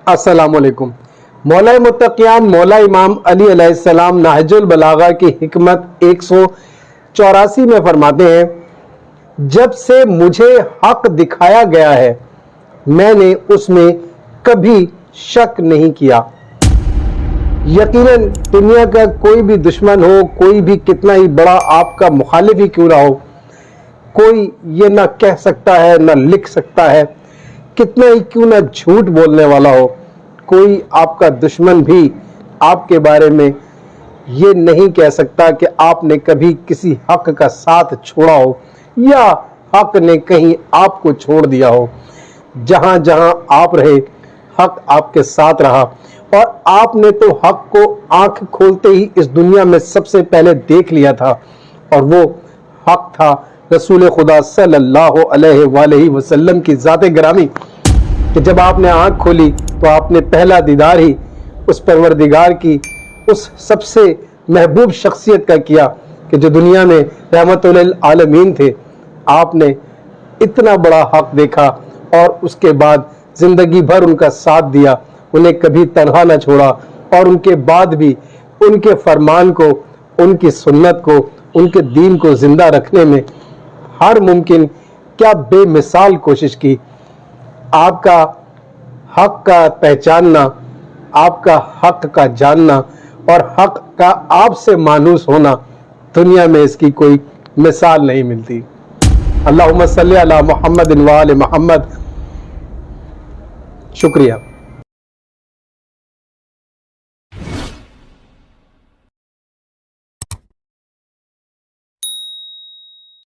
السلام علیکم۔ مولا متقیان مولا امام علی علیہ السلام نہج البلاغہ کی حکمت 184 میں فرماتے ہیں، جب سے مجھے حق دکھایا گیا ہے میں نے اس میں کبھی شک نہیں کیا۔ یقیناً دنیا کا کوئی بھی دشمن ہو، کوئی بھی کتنا ہی بڑا آپ کا مخالف ہی کیوں نہ ہو، کوئی یہ نہ کہہ سکتا ہے نہ لکھ سکتا ہے، کتنا ہی کیوں نہ جھوٹ بولنے والا ہو، کوئی آپ کا دشمن بھی آپ کے بارے میں یہ نہیں کہہ سکتا کہ آپ نے کبھی کسی حق کا ساتھ چھوڑا ہو یا حق نے کہیں آپ کو چھوڑ دیا ہو۔ جہاں جہاں آپ رہے حق آپ کے ساتھ رہا، اور آپ نے تو حق کو آنکھ کھولتے ہی اس دنیا میں سب سے پہلے دیکھ لیا تھا، اور وہ حق تھا رسول خدا صلی اللہ علیہ وآلہ وسلم کی ذات گرامی، کہ جب آپ نے آنکھ کھولی تو آپ نے پہلا دیدار ہی اس پروردگار کی اس سب سے محبوب شخصیت کا کیا کہ جو دنیا میں رحمت للعالمین تھے۔ آپ نے اتنا بڑا حق دیکھا اور اس کے بعد زندگی بھر ان کا ساتھ دیا، انہیں کبھی تنہا نہ چھوڑا، اور ان کے بعد بھی ان کے فرمان کو، ان کی سنت کو، ان کے دین کو زندہ رکھنے میں ہر ممکن کیا بے مثال کوشش کی۔ آپ کا حق کا پہچاننا، آپ کا حق کا جاننا اور حق کا آپ سے مانوس ہونا، دنیا میں اس کی کوئی مثال نہیں ملتی۔ اللہم صلی علی محمد و آل محمد۔ شکریہ۔